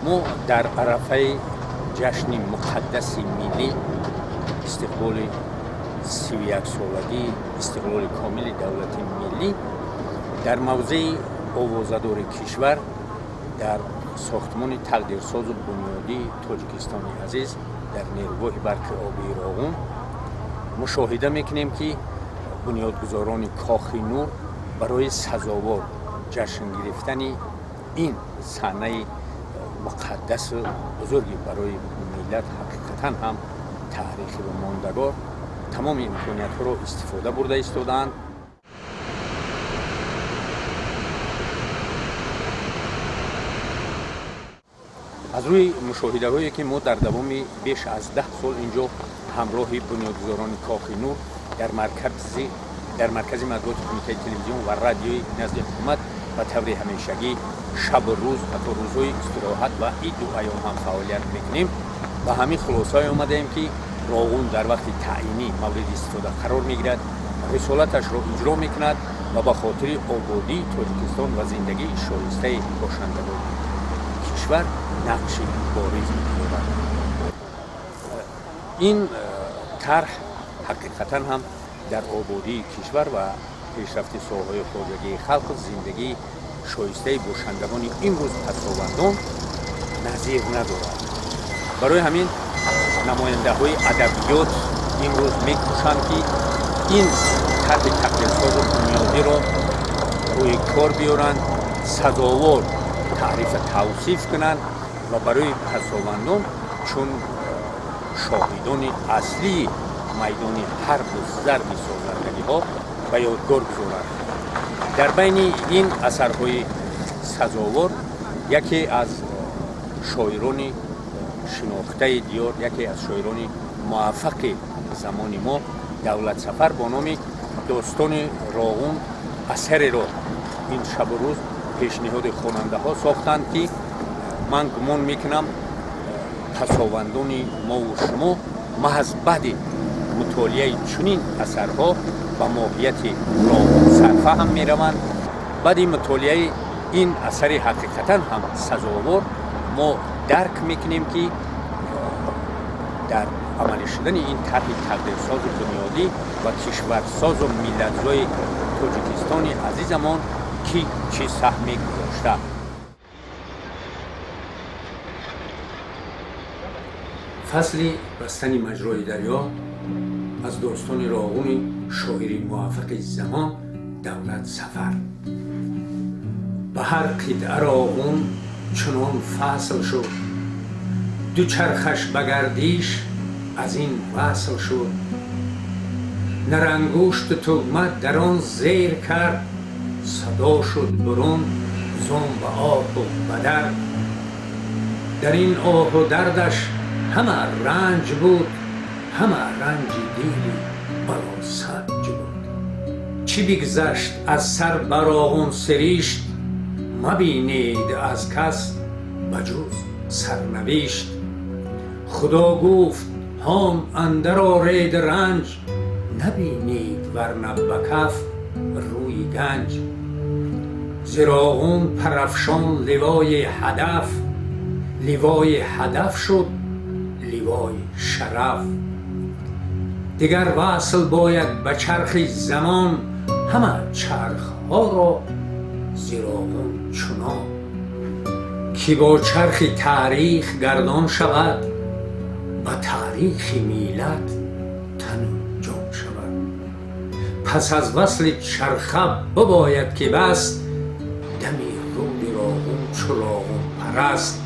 ما در عرفه جشن مقدس ملی استقلال 31 سالگی استقلال کامل دولت ملی در موضع آوازه‌دار کشور در ساختمان تقدیرساز و بنیادی تاجیکستان عزیز در نیروگاه برق آبی راغون مشاهده میکنیم که بنیادگذاران کاخ نور برای سزاوار جشن گرفتن این صحنه مقدس بزرگی برای ملت حقیقتا هم تاریخی و ماندگار تمام امکانیت ها را استفاده برده ایستادند. از روی مشاهده هایی که ما در دوام بیش از 10 سال اینجا همراه بنیادگذاران کاخ نور در مرکز مطبوعات کمیته تلویزیون و رادیوی نزد حکومت و طور همیشگی شب و روز حتی روزهای استراحت و عید و ایام هم فعالیت میکنیم. و همین خلاصه آمده ایم که راغون در وقت تعیینی مورد استفاده قرار میگیرد، رسالتش را اجرا میکند و به خاطر آبادی تاجیکستان و زندگی شایسته باشندگان کشور نقشی بارز می‌دارد. این طرح حقیقتا هم در آبادی کشور و پیشرفت ساحه خواجگی خلق و زندگی شایسته باشندگان امروز پسابندان نظیر ندارد. برای همین نماینده های ادبیات امروز میکوشند که این طرح تقدیرساز و بنیادی را روی کار بیارند، سزاوار تعریف توصیف کنند و برای پسابندان چون شاهدان اصلی میدان حرب و ضرب سازندگی ها به یادگار گذارند. در بین این اثرهای سزاوار یکی از شاعران شناخته دیار، یکی از شاعران موفق زمان ما دولت سفر با نام داستان راغون اثر را این شب و روز پیشنهاد خواننده ها ساختند که من گمان میکنم پسابندان ما و شما محض بعد مطالعه چنین اثرها به ماهیت راغون صرفه هم میروند. بعد مطالعه این اثر حقیقتا هم سزاوار ما درک میکنیم که در عملی شدن این طرح تقدیرساز بنیادی و کشورساز و ملت‌زای تاجیکستان عزیزمان کی چه سهمی گذاشته. فصل بستن مجرای دریا از داستان راغون شاعر موفق زمان دولت سفر. به هر قطعه راغون چنان فصل شد، دو چرخش بگردیش از این وصل شد. نرانگوشت تهمت در آن زیر کرد، صدا شد برون زان به آه و بدر. در این آه و دردش همه رنج بود، همه رنج دیلی برا سنج بود. چی بگذشت از سر بر راغون سریشت، مبینید از کس بجز سرنوشت. خدا گفت هام اندر آرید رنج، نبینید ورنه به کف روی گنج. ز راغون پرافشان لوای هدف، لوای هدف شد لوای شرف. دیگر وصل باید به چرخ زمان، همه چرخ ها را ز راغون چنان. که با چرخ تاریخ گردان شود، به تاریخ میلاد تن جان شود. پس از وصل چرخه بباید که بس، دمی رود راغون چو راغون پرست.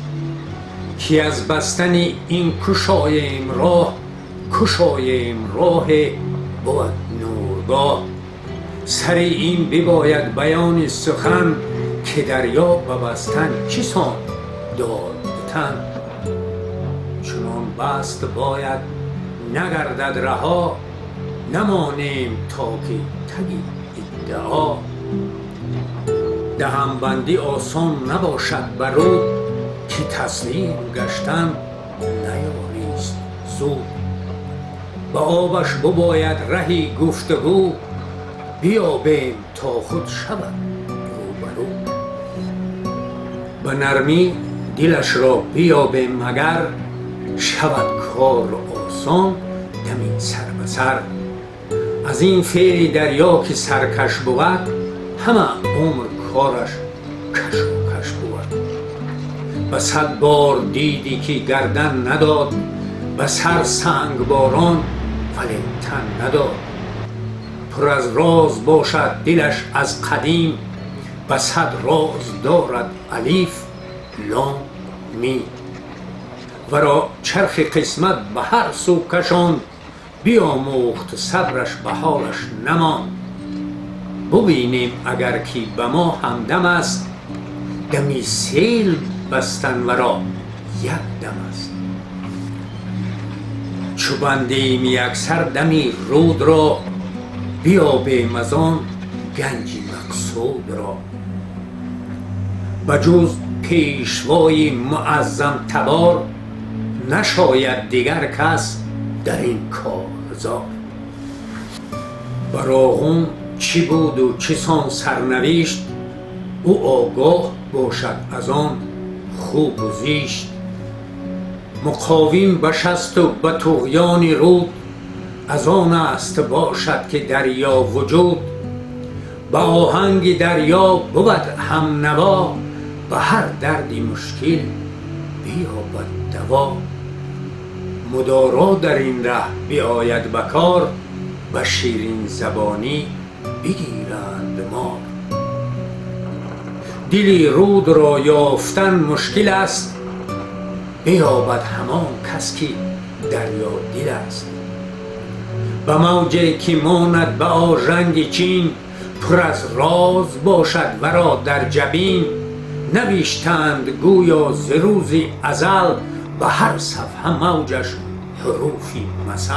که از بستن این کشایم راه، کشایم راه بود نورگاه. سر این بباید بیان سخن که دریا ببستن چیسان داد تن. چنان بست باید نگردد رها، نمانیم تا که تگی ادعا. دهنبندی آسان نباشد برو، که تسلیم گشتن نیاریست زود. به آبش بباید رهی گفتگو، بیابیم تا خود شود روبرو. به نرمی دلش را بیابیم مگر، شود کار آسان دمی سر به سر. از این فعل دریا که سرکش بود، همه عمر کارش کش و کش بود. به 100 بار دیدی که گردن نداد، به سر سنگ باران ولی تن نداد. پر از راز باشد دلش از قدیم، به 100 راز دارد الف لام میم. ورا چرخ قسمت به هر سو کشاند، بیاموخت صبرش به حالش نماند. ببینیم اگر که به ما همدم است، دمی سیل بستن ورا یک دم است. چو بندیم یکسر دمی رود را، بیابیم از آن گنج مقصود را. بجز پیشوای معظم تبار، نشاید دیگر کس در این کارزار. براغون چی بود و چیسان سرنوشت، او آگاه باشد از آن خوب و زیشت. مقاوم بشست و به طغیان رود، از آن است باشد که دریا وجود. به آهنگ دریا بود هم نوا، به هر دردی مشکل بیابد دوا. مدارا در این ره بیاید بکار، به شیرین زبانی بگیرند مار. دلی رود را یافتن مشکل است، بیابد همان کس که دریا دل است. به موجی که ماند به آژنگ چین، پر از راز باشد ورا در جبین. نوشتند گویا ز روز ازل، به هر صفحه موجش حروفی مثل.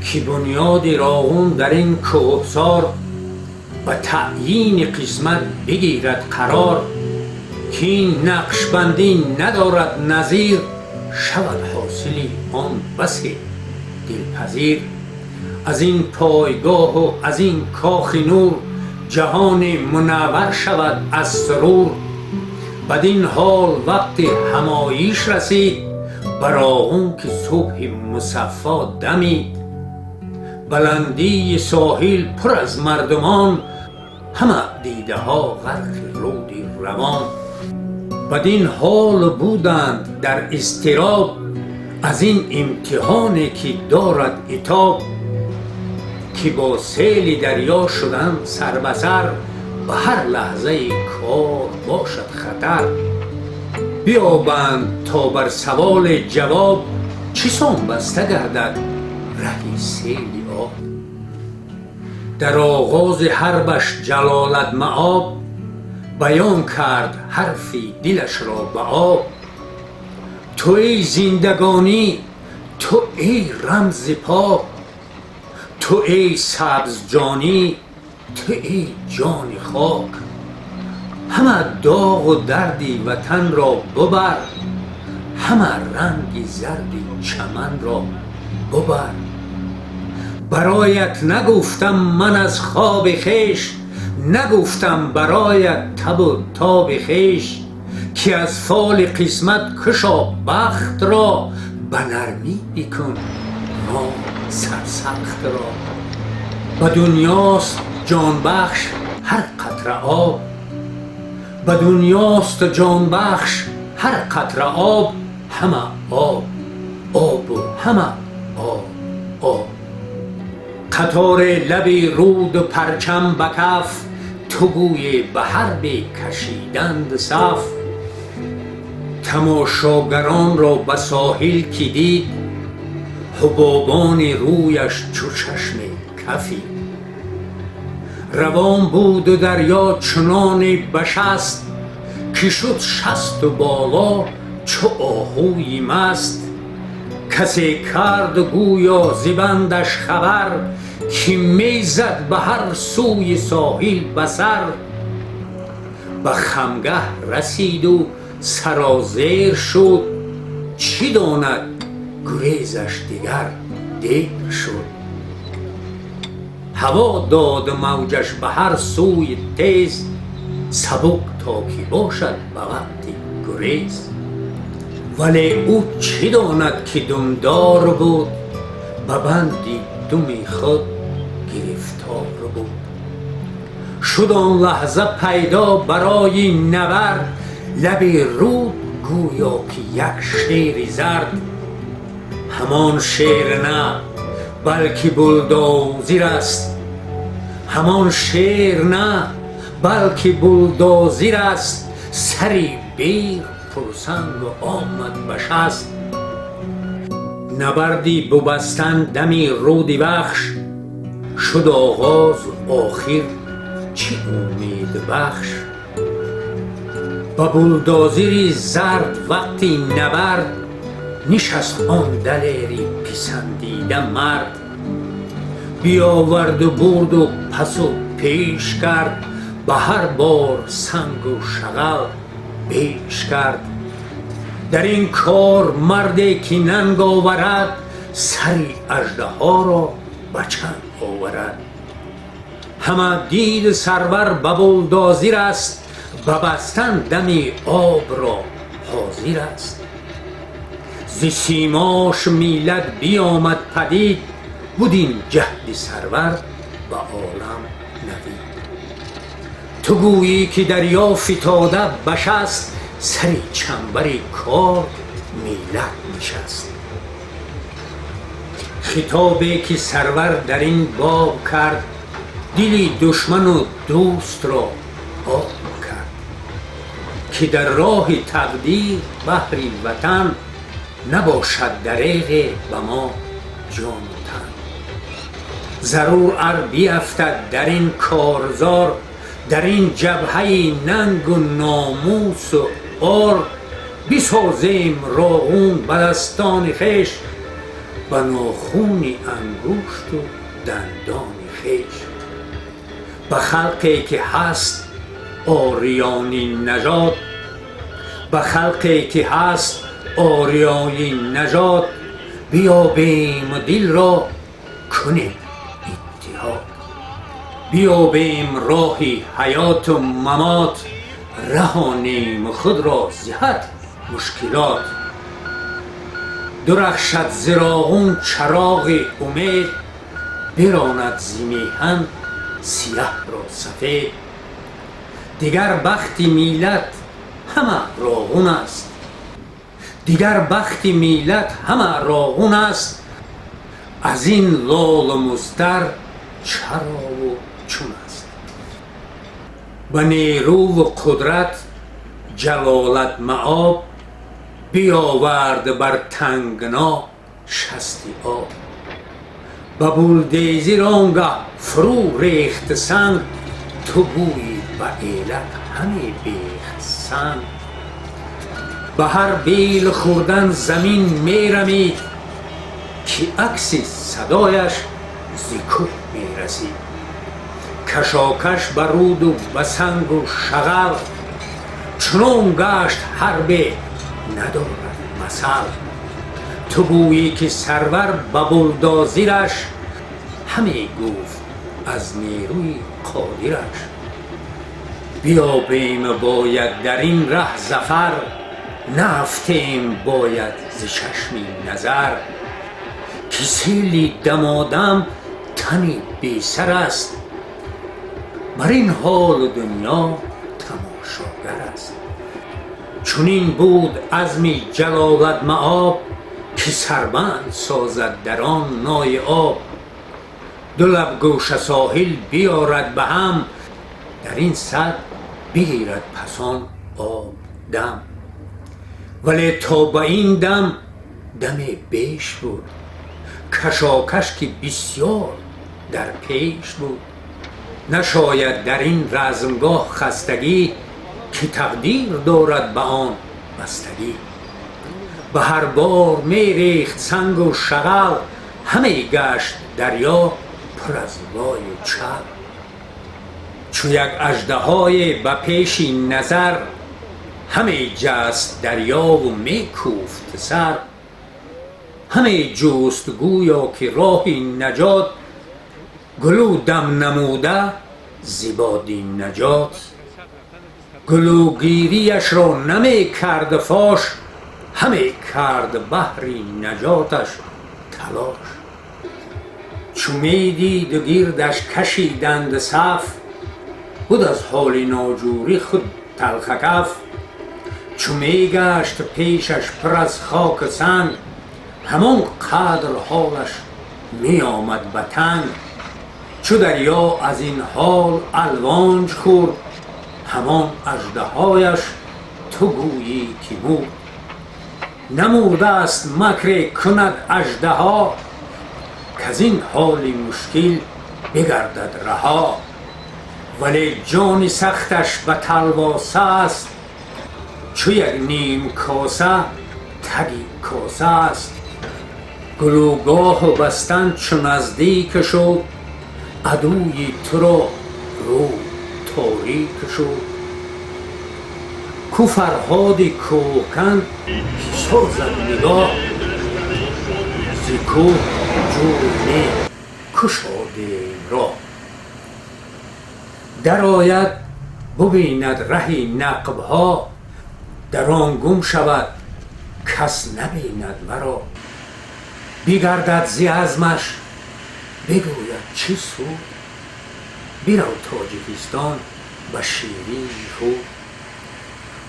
که بنیاد راغون در این کوهسار، به تعیین قسمت بگیرد قرار. که این نقشبندی ندارد نظیر، شود حاصلی آن بسی دلپذیر. از این پایگاه و از این کاخ نور، جهان منور شود از سرور. بدین حال وقت همایش رسید، براغون که صبح مصفا دمید. بلندی ساحل پر از مردمان، همه دیده ها غرق رودی روان. بدین حال بودند در اضطراب، از این امتحانی که دارد عتاب. که با سیل دریا شدن سر به سر، به هر لحظه کار باشد خطر. بیابند تا بر سوال جواب، چیسان بسته گردد رهی سیل آب. در آغاز حربش جلالت مآب، بیان کرد حرفی دلش را به آب. تو ای زندگانی، تو ای رمز پاک، تو ای سبز جانی، تو ای جان خاک. همه داغ و دردی وطن را ببر، همه رنگ زردی چمن را ببر. برایت نگفتم من از خواب خویش، نگفتم برایت تب و تاب خویش. که از فال قسمت کشا بخت را، به نرمی بکن راه سرسخت را. به دنیاست جان بخش هر قطره آب، به دنیاست جان بخش هر قطره آب. همه آب آب و همه آب آب. قطار لب رود و پرچم به کف، تو گوی به حرب کشیدند صف. تماشاگران را به ساحل که دید، حبابان رویش چو چشم کفی. روان بود و دریا چنان بشست، که شد شست و بالا چو آهوی مست. کسی کرد گویا زبندش خبر، که می زد به هر سوی ساحل بسر. به خمگه رسید و سرازیر شد، چی داند گریزش دیگر دیر شد. هوا داد موجش به هر سوی تیز، سبک تا که باشد به وقت گریز. ولی او چی داند که دمدار بود، به بندی دم خود گرفتار بود. شد آن لحظه پیدا برای نبرد، لب رود گویا که یک شیر زرد. همان شیر نه بلکه بلدوزر است، همان شیر نه بلکه بلدوزر است. سری بیر پرسنگ و آمد بشست، نبردی ببستن دمی رودی بخش. شد آغاز آخر چه امید بخش، با بلدوزری زرد وقتی نبرد. نشست آن دلیری پسندیده مرد، بیاورد و برد و پس و پیش کرد. به هر بار سنگ و شغل بیش کرد. در این کار مردی که ننگ آورد، سری اژدها را به چنگ آورد. همه دید سرور به بلدوزر است، به بستن دمی آب را حاضر است. ز سیماش میلد بیامد پدید، بود این جهد سرور به عالم نوید. تو گویی که دریا فتاده بشست، سری چنبر کار میلد نشست. خطابی که سرور در این باب کرد، دلی دشمن و دوست را آب کرد. که در راه تقدیر بهر وطن، نباشد دریغ به ما جان و تن. ضرور ار بیفتد در این کارزار، در این جبهه ننگ و ناموس و عار. بسازیم راغون به دستان خویش، به ناخون انگشت و دندان خویش. به خلقی که هست آریانی نژاد، به خلقی که هست آریایی نژاد. بیابیم دل را کنیم اتحاد، بیابیم راه حیات و ممات. رهانیم خود را ز هر مشکلات. درخشد ز راغون چراغ امید، براند ز میهن سیه را سفید. دیگر بخت میلد همه راغون است، دیگر بخت میلد همه راغون است. از این لال مضطر چرا و چون است. به نیرو و قدرت جلالت مآب، بیاورد بر تنگنا شستی آب. به بلدیزر آنگه فرو ریخت سنگ، تو گویی به ایلت همی بیخت سنگ. به هر بیل خوردن زمین می رمید، که عکس صدایش ز کوه می رسید. کشاکش به رود و به سنگ و شغل، چنان گشت حرب ندارد مثل. تو گویی که سرور به بلدوزرش، همی گفت از نیروی قادرش. بیابیم باید در این ره ظفر، نرفتیم باید ز چشم نظر. که سیلی دمادم تنی بی سر است، بر این حال دنیا تماشاگر است. چنین بود عزم جلالت مآب، که سربند سازد در آن نای آب. دو لب گوشه ساحل بیارد به هم، در این سد بگیرد پسان آب دم. ولی تا به این دم بیش بود، کشاکش که بسیار در پیش بود. نشاید در این رزمگاه خستگی، که تقدیر دارد به آن بستگی. به هر بار می ریخت سنگ و شغل، همه گشت دریا پر از وای و چل. چو یک اژدهای به پیش نظر، همه جست دریا و می کوفت سر. همه جست گویا که راهی نجات، گلو دم نموده زیبادین نجات. گلوگیریش را نمی کرد فاش، همه کرد بهر نجاتش تلاش. چو می دید و گیردش کشیدند صف، بود از حال ناجوری خود تلخ کف. چو می گشت پیشش پر از خاک سنگ، همان قدر حالش می آمد به تنگ. چو دریا از این حال الوانج خورد، همان اژدهایش تو گویی که مرد. نمرده است مکر کند اژدها، کز این حال مشکل بگردد رها. ولی جان سختش به تلواسه است، چو یک نیم کاسه تگی کاسه است. گلوگاه بستن چو نزدیک شد، عدوی تو را رو تاریک شد. کو فرهاد کوهکن سر زد نگاه، ز کوه جوی گشاد راه. در آید ببیند رهی نقبها، در آن گم شود کس نبیند مرا. بگردد ز عزمش بگوید چه سود، برو تاجیکستان به شیرین خود.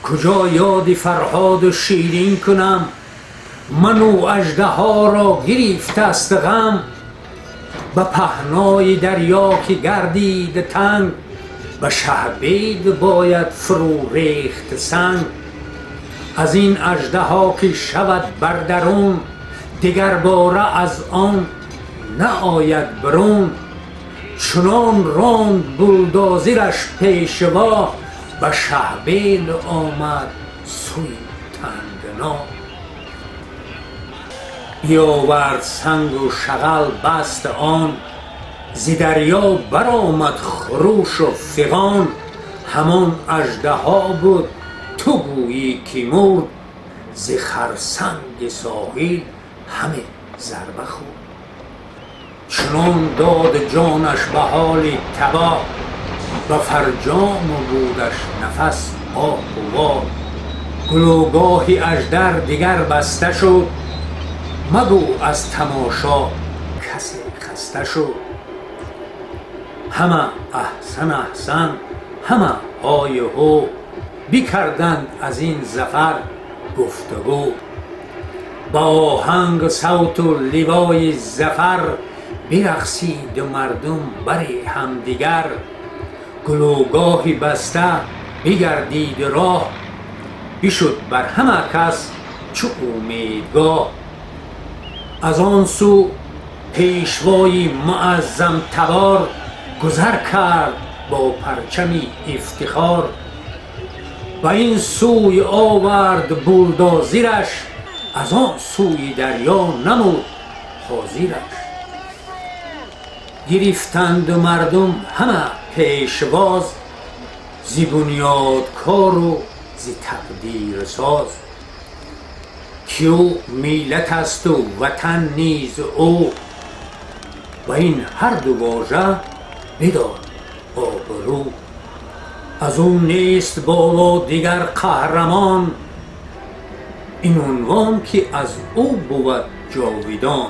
کجا یاد فرهاد و شیرین کنم، من و اژدها را گرفته است غم. به پهنای دریا که گردید تنگ، به شهبید باید فرو ریخت سنگ. از این اژدها که شود بر درون، دگر باره از آن نه آید برون. چنان راند بولدوزرش پیشوا، به شهبیل آمد سوی تنگنا. بیاورد سنگ و شغل بست آن، ز دریا برآمد خروش و فغان. همان اژدها بود تو گویی که مرد، ز خرسنگ ساحل همه ضربه خورد. چنان داد جانش به حال تباه، به فرجام بودش نفس آه و واه. گلوگاهی اژدر دیگر بسته شد، مگو از تماشا کسی خسته شد. همه احسن احسن همه های هو، بکردند از این ظفر گفتگو. با آهنگ صوت و لوای ظفر، برقصید مردم بر همدیگر. گلوگاهی بسته بگردید راه، بشد بر همه کس چو امیدگاه. از آن سو پیشوای معظم تبار، گذر کرد با پرچمی افتخار. و این سوی آورد بولدوزرش، از آن سوی دریا نمود حاضرش. گرفتند مردم همه پیشواز، ز بنیادکار و ز تقدیر ساز. کیو میلت است و وطن نیز او، و این هر دو واژه بداد آبرو. از او نیست بالا دیگر قهرمان، این عنوان که از او بود جاویدان.